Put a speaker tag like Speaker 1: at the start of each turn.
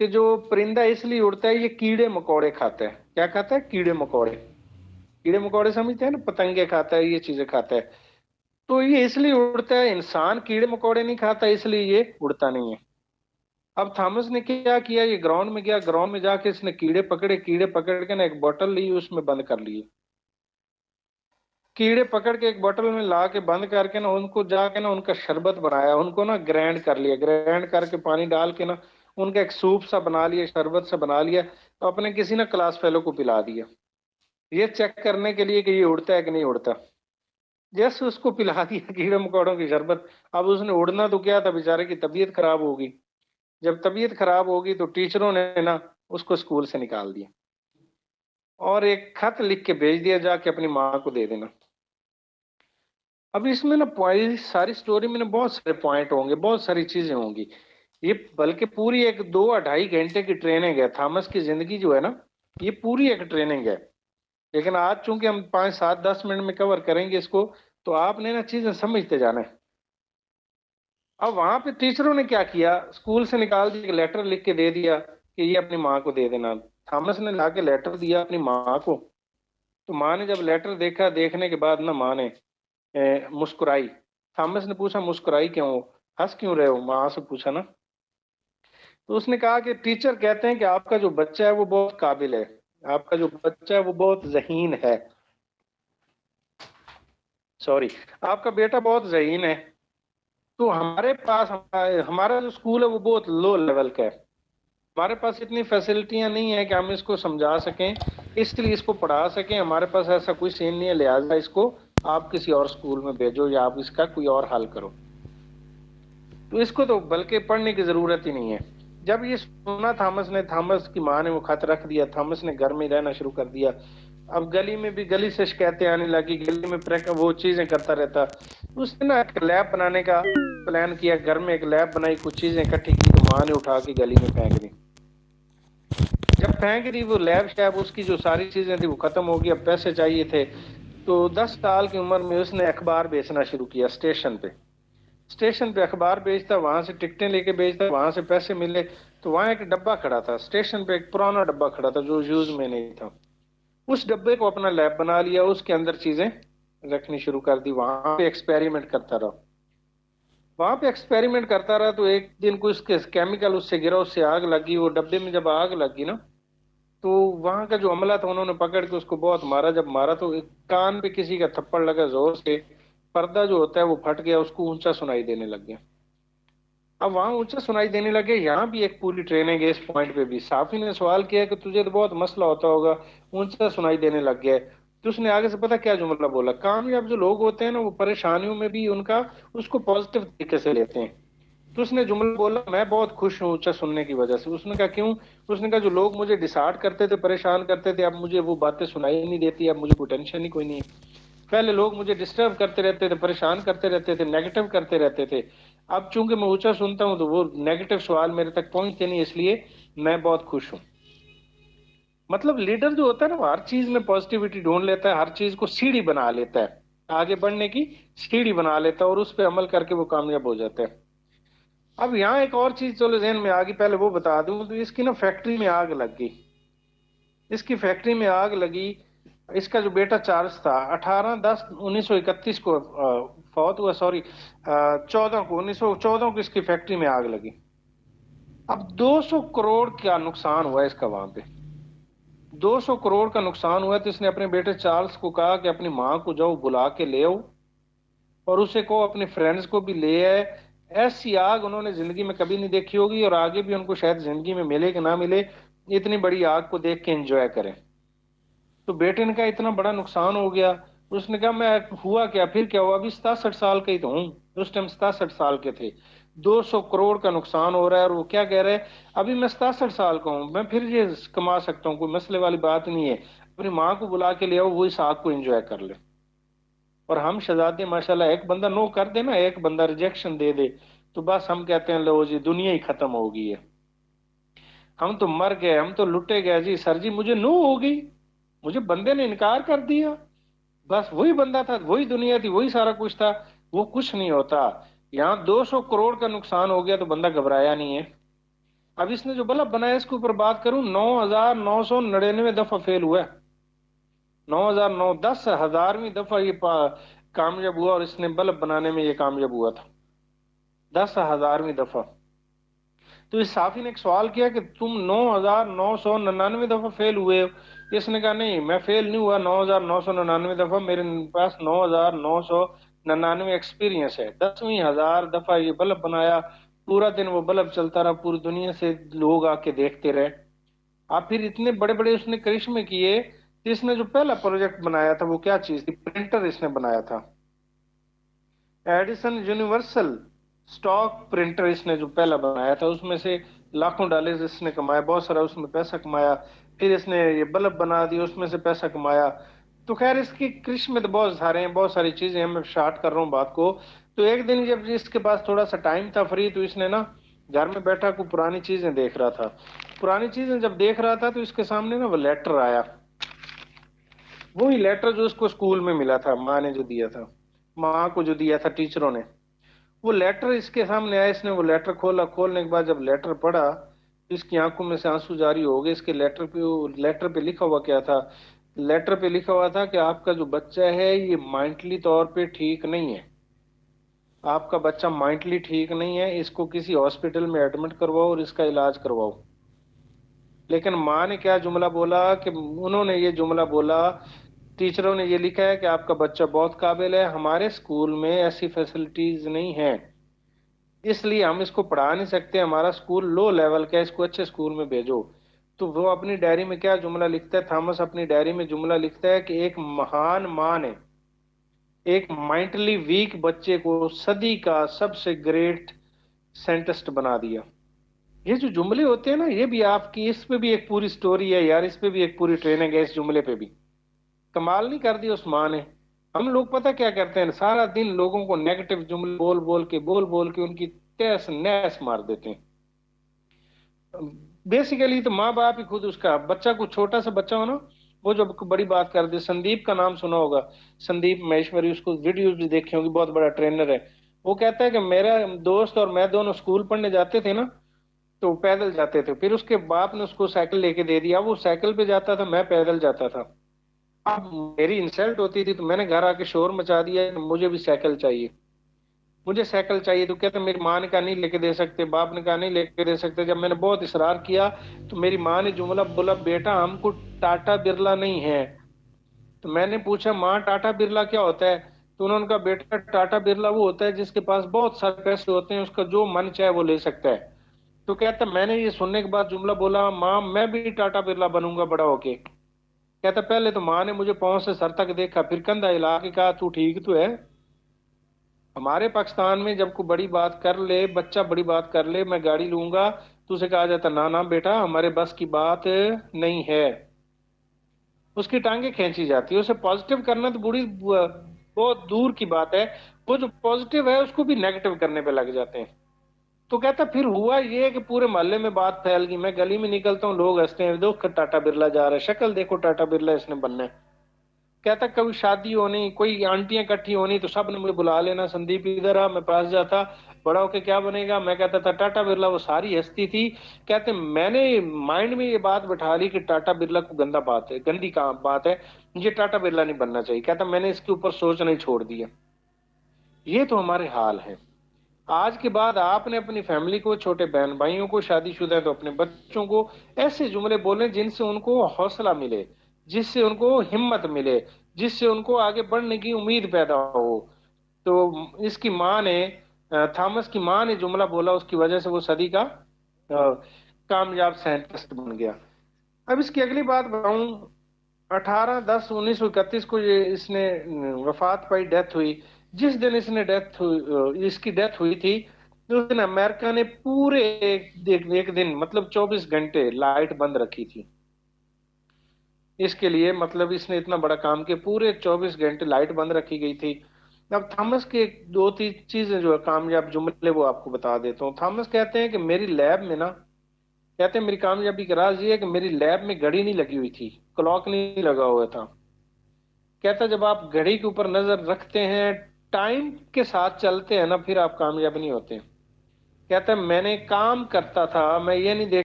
Speaker 1: कि जो परिंदा इसलिए उड़ता है, ये कीड़े मकोड़े खाता है। क्या खाता है? कीड़े मकोड़े। कीड़े मकोड़े समझते हैं ना, पतंगे खाता है, ये चीजें खाता है। तो ये इसलिए उड़ता है, इंसान कीड़े मकोड़े नहीं खाता, इसलिए ये उड़ता नहीं है। अब थॉमस ने क्या किया, ये ग्राउंड में गया, ग्राउंड में जाके इसने कीड़े पकड़े, कीड़े पकड़ के ना एक बोतल ली, उसमें बंद कर लिए। कीड़े पकड़ के एक बोतल में ला के बंद करके ना उनको जाके ना उनका शरबत बनाया, उनको ना ग्राइंड कर लिया, ग्राइंड करके पानी डाल के ना उनका एक सूप सा बना लिया, शरबत सा बना लिया। तो अपने किसी ना क्लास फेलो को पिला दिया, ये चेक करने के लिए कि ये उड़ता है कि नहीं उड़ता। जैसे उसको पिला दिया कीड़े मकोड़ों की शरबत, अब उसने उड़ना तो क्या था, बेचारे की तबीयत खराब होगी। जब तबीयत खराब होगी तो टीचरों ने ना उसको स्कूल से निकाल दिया, और एक खत लिख के भेज दिया, जाके अपनी माँ को दे देना। अब इसमें ना पॉइंट, सारी स्टोरी में ना बहुत सारे पॉइंट होंगे, बहुत सारी चीजें होंगी। ये बल्कि पूरी एक 2 या 2.5 घंटे की ट्रेनिंग है, थॉमस की जिंदगी जो है ना, ये पूरी एक ट्रेनिंग है। लेकिन आज चूंकि हम 5 7 10 मिनट में कवर करेंगे इसको, तो आपने ना चीजें समझते जाना है। अब वहां पे टीचरों ने क्या किया, स्कूल से निकाल दिया, एक लेटर लिख के दे दिया कि ये अपनी माँ को दे देना। थॉमस ने लाके लेटर दिया अपनी माँ को। तो माँ ने जब लेटर देखा, देखने के बाद ना माँ ने मुस्कुराई। थॉमस ने पूछा मुस्कुराई क्यों हो, हंस क्यों रहे हो, माँ से पूछा ना। तो उसने कहा कि टीचर कहते हैं कि आपका जो बच्चा है वो बहुत काबिल है, आपका जो बच्चा है वो बहुत जहीन है। सॉरी, आपका बेटा बहुत जहीन है। तो हमारे पास हमारा जो स्कूल है वो बहुत लो लेवल का है। हमारे पास इतनी फैसिलिटियां नहीं है कि हम इसको समझा सकें, इसलिए इसको पढ़ा सकें। हमारे पास ऐसा कोई सीन नहीं है, लिहाजा इसको आप किसी और स्कूल में भेजो, या आप इसका कोई और हल करो। तो इसको तो बल्कि पढ़ने की जरूरत ही नहीं है। जब ये सुना थॉमस ने, थॉमस की माँ ने वो खत रख दिया, थॉमस ने घर में रहना शुरू कर दिया। अब गली में भी, गली से शिकायतें आने लगी, गली में वो चीजें करता रहता। उसने ना एक लैब बनाने का प्लान किया, घर में एक लैब बनाई, कुछ चीजें इकट्ठी की, तो माँ ने उठा के गली में फेंक दी। जब फेंक दी वो लैब शैब, उसकी जो सारी चीजें थी वो खत्म हो गई, अब पैसे चाहिए थे। तो 10 साल की उम्र में उसने अखबार बेचना शुरू किया स्टेशन पे। स्टेशन पे अखबार बेचता, वहां से टिकटें लेके बेचता, वहां से पैसे मिले। तो वहां एक डब्बा खड़ा था स्टेशन पे, एक पुराना डब्बा खड़ा था जो यूज में नहीं था। उस डब्बे को अपना लैब बना लिया, उसके अंदर चीजें रखनी शुरू कर दी, वहां पे एक्सपेरिमेंट करता रहा। वहां पे एक्सपेरिमेंट करता रहा, तो एक दिन कोई उसके केमिकल उससे गिरा, उससे आग लगी। वो डब्बे में जब आग लगी ना, तो वहां का जो अमला था उन्होंने पकड़ के उसको बहुत मारा। जब मारा तो एक कान पे किसी का थप्पड़ लगा जोर से, पर्दा जो होता है वो फट गया, उसको ऊंचा सुनाई देने लग गया। अब वहां ऊंचा सुनाई देने लगे, यहाँ भी एक पूरी ट्रेनिंग है इस पॉइंट पे भी। साफी ने सवाल किया कि तुझे तो बहुत मसला होता होगा, ऊंचा सुनाई देने लग गया है। तो उसने आगे से पता क्या जुमला बोला, कामयाब जो लोग होते हैं ना वो परेशानियों में भी उनका उसको पॉजिटिव तरीके से लेते हैं। तो उसने जुमला बोला, मैं बहुत खुश हूँ ऊंचा सुनने की वजह से। उसने कहा क्यों? उसने कहा जो लोग मुझे डिसहार्ट करते थे, परेशान करते थे, अब मुझे वो बातें सुनाई नहीं देती, अब मुझे कोई टेंशन ही कोई नहीं है। पहले लोग मुझे डिस्टर्ब करते रहते थे, परेशान करते रहते थे, नेगेटिव करते रहते थे। अब चूंकि मैं ऊंचा सुनता हूं तो वो नेगेटिव सवाल मेरे तक पहुंचते नहीं, इसलिए मैं बहुत खुश हूं। मतलब लीडर जो होता है ना, वो हर चीज में पॉजिटिविटी ढूंढ लेता है, हर चीज को सीढ़ी बना लेता है, आगे बढ़ने की सीढ़ी बना लेता है, और उस पर अमल करके वो कामयाब हो जाता है। अब यहाँ एक और चीज चलो जहन में आ गई, पहले वो बता दूं। तो इसकी ना फैक्ट्री में आग लग गई, इसकी फैक्ट्री में आग लगी। इसका जो बेटा चार्ल्स था, 18-10-1931 को फौत हुआ। सॉरी, 1914 को इसकी फैक्ट्री में आग लगी। अब 200 करोड़ का नुकसान हुआ इसका वहां पे। 200 करोड़ का नुकसान हुआ। तो इसने अपने बेटे चार्ल्स को कहा कि अपनी माँ को जाओ बुला के ले आओ, और उसे को अपने फ्रेंड्स को भी ले आए। ऐसी आग उन्होंने जिंदगी में कभी नहीं देखी होगी, और आगे भी उनको शायद जिंदगी में मिले कि ना मिले, इतनी बड़ी आग को देख के एंजॉय करें। तो बेटे ने कहा इतना बड़ा नुकसान हो गया। उसने कहा मैं, हुआ क्या, फिर क्या हुआ, अभी 67 साल का ही तो हूँ। उस टाइम 67 साल के थे, 200 करोड़ का नुकसान हो रहा है, और वो क्या कह रहे हैं, अभी मैं 67 साल का हूँ, मैं फिर ये कमा सकता हूँ, कोई मसले वाली बात नहीं है। अपनी माँ को बुला के ले आओ, वो इस आग को एंजॉय कर ले। और हम शहजादे माशाल्लाह, एक बंदा नो कर दे ना, एक बंदा रिजेक्शन दे दे, तो बस हम कहते हैं लो जी दुनिया ही खत्म हो गई है, हम तो मर गए, हम तो लुटे गए जी, सर जी मुझे नो हो गई, मुझे बंदे ने इनकार कर दिया। बस वही बंदा था, वही दुनिया थी, वही सारा कुछ था। वो कुछ नहीं होता। यहाँ 200 करोड़ का नुकसान हो गया तो बंदा घबराया नहीं है। अब इसने जो बल्ब बनाया इसके ऊपर बात करूं, 9,999 दफा फेल हुआ है। 9,009, 10,000वीं दफा ये कामयाब हुआ, और इसने बल्ब बनाने में ये कामयाब हुआ था 10,000वीं दफा। तो इस साफी ने एक सवाल किया कि तुम 9,999 दफा फेल हुए हो। इसने कहा नहीं, मैं फेल नहीं हुआ 9,999 दफा, मेरे पास 9,999 एक्सपीरियंस है। 10वीं 1000 दफा ये बल्ब बनाया, पूरा दिन वो बल्ब चलता रहा, पूरी दुनिया से लोग आके देखते रहे। आप फिर इतने बड़े बड़े उसने करिश्मे किए। तो इसने जो पहला प्रोजेक्ट बनाया था वो क्या चीज थी? प्रिंटर इसने बनाया था। एडिसन यूनिवर्सल स्टॉक प्रिंटर इसने जो पहला बनाया था, उसमें से लाखों डॉलर इसने कमाया, बहुत सारा उसमें पैसा कमाया। फिर इसने ये बल्ब बना दिया, उसमें से पैसा कमाया। तो खैर इसकी कृषि में तो बहुत सारे हैं, बहुत सारी चीजें हैं, मैं शार्ट कर रहा हूँ बात को। तो एक दिन जब इसके पास थोड़ा सा टाइम था फ्री, तो इसने ना घर में बैठा को पुरानी चीजें देख रहा था। पुरानी चीजें जब देख रहा था तो इसके सामने ना वो लेटर आया। वही लेटर जो उसको स्कूल में मिला था, माँ ने जो दिया था, माँ को जो दिया था टीचरों ने। वो लेटर इसके सामने आया, इसने वो लेटर खोला। खोलने के बाद जब लेटर पढ़ा तो इसकी आंखों में से आंसू जारी हो गए। इसके लेटर पे लिखा हुआ क्या था? लेटर पे लिखा हुआ था कि आपका जो बच्चा है ये माइंटली तौर पे ठीक नहीं है। आपका बच्चा माइंटली ठीक नहीं है, इसको किसी हॉस्पिटल में एडमिट करवाओ और इसका इलाज करवाओ। लेकिन माँ ने क्या जुमला बोला कि उन्होंने ये जुमला बोला, टीचरों ने ये लिखा है कि आपका बच्चा बहुत काबिल है, हमारे स्कूल में ऐसी फैसिलिटीज नहीं है, इसलिए हम इसको पढ़ा नहीं सकते, हमारा स्कूल लो लेवल का है, इसको अच्छे स्कूल में भेजो। तो वो अपनी डायरी में क्या जुमला लिखता है? थॉमस अपनी डायरी में जुमला लिखता है कि एक महान माँ ने एक माइंटली वीक बच्चे को सदी का सबसे ग्रेट साइंटिस्ट बना दिया। ये जो जुमले होते हैं ना, ये भी आपकी, इस पे भी एक पूरी स्टोरी है यार, इस पे भी एक पूरी ट्रेनिंग है, इस जुमले पे भी। कमाल नहीं कर दी उस माँ ने। हम लोग पता क्या करते हैं, सारा दिन लोगों को नेगेटिव जुमले बोल बोल के उनकी तहस नहस मार देते हैं। बेसिकली तो माँ बाप ही खुद उसका बच्चा, को छोटा सा बच्चा हो ना, वो जो बड़ी बात कर दे। संदीप का नाम सुना होगा, संदीप महेश्वरी, उसको वीडियोस भी देखे होंगे, बहुत बड़ा ट्रेनर है। वो कहता है कि मेरा दोस्त और मैं दोनों स्कूल पढ़ने जाते थे ना, तो पैदल जाते थे, फिर उसके बाप ने उसको साइकिल लेके दे दिया, वो साइकिल पे जाता था, मैं पैदल जाता था। अब मेरी इंसल्ट होती थी तो मैंने घर आके शोर मचा दिया कि मुझे भी साइकिल चाहिए, मुझे साइकिल चाहिए। तो कहते मेरी माँ ने कहा नहीं लेके दे सकते, बाप ने कहा नहीं लेके दे सकते। जब मैंने बहुत इसरार किया तो मेरी माँ ने जुमला बोला, बेटा हमको टाटा बिरला नहीं है। तो मैंने पूछा माँ टाटा बिरला क्या होता है? तो उन्होंने कहा बेटा टाटा बिरला वो होता है जिसके पास बहुत सारे पैसे होते हैं, उसका जो मन चाहे वो ले सकता है। तो कहता मैंने ये सुनने के बाद जुमला बोला, माँ मैं भी टाटा बिरला बनूंगा बड़ा होके। कहता पहले तो माँ ने मुझे पाँव से सर तक देखा, फिर कंधा हिला के कहा तू ठीक तो है? हमारे पाकिस्तान में जब कोई बड़ी बात कर ले, बच्चा बड़ी बात कर ले, मैं गाड़ी लूंगा, तो उसे कहा जाता ना ना बेटा हमारे बस की बात नहीं है। उसकी टांगे खींची जाती है। उसे पॉजिटिव करना तो बुरी बहुत दूर की बात है, वो जो पॉजिटिव है उसको भी नेगेटिव करने पे लग जाते हैं। तो कहता फिर हुआ ये कि पूरे मोहल्ले में बात फैल गई, मैं गली में निकलता हूँ, लोग हंसते हैं, देखो टाटा बिरला जा रहा है, शक्ल देखो टाटा बिरला इसने बनना है। कहता कभी शादी होनी, कोई आंटियां इकट्ठी होनी, तो सब ने मुझे बुला लेना, संदीप इधर आ, मैं पास जाता, बड़ा होके क्या बनेगा? मैं कहता था टाटा बिरला, वो सारी हंसती थी। कहते मैंने माइंड में ये बात बैठा ली कि टाटा बिरला को गंदा बात है, गंदी काम बात है, ये टाटा बिरला नहीं बनना चाहिए। कहता मैंने इसके ऊपर सोचना ही छोड़ दिया। ये तो हमारे हाल है। आज के बाद आपने अपनी फैमिली को, छोटे बहन भाइयों को, शादीशुदा है तो अपने बच्चों को ऐसे जुमले बोले जिनसे उनको हौसला मिले, जिससे उनको हिम्मत मिले, जिससे उनको आगे बढ़ने की उम्मीद पैदा हो। तो इसकी माँ ने, थॉमस की माँ ने जुमला बोला, उसकी वजह से वो सदी का कामयाब साइंटिस्ट बन गया। अब इसकी अगली बात बताऊं, 18/10/1931 को ये इसने वफात पाई, डेथ हुई। जिस दिन इसने डेथ हुई, इसकी डेथ हुई थी, उस दिन अमेरिका ने पूरे एक दिन मतलब 24 घंटे लाइट बंद रखी थी इसके लिए। मतलब इसने इतना बड़ा काम किया, पूरे 24 घंटे लाइट बंद रखी गई थी। अब थॉमस के दो तीन चीजें जो है कामयाब जुमले, वो आपको बता देता हूँ। थॉमस कहते हैं कि मेरी लैब में ना, कहते हैं मेरी कामयाबी का राज ये है कि मेरी लैब में घड़ी नहीं लगी हुई थी, क्लॉक नहीं लगा हुआ था। कहता जब आप घड़ी के ऊपर नजर रखते हैं, टाइम के साथ चलते हैं ना, फिर आप कामयाब नहीं होते। कहता है मैंने काम करता था, मैं ये नहीं देख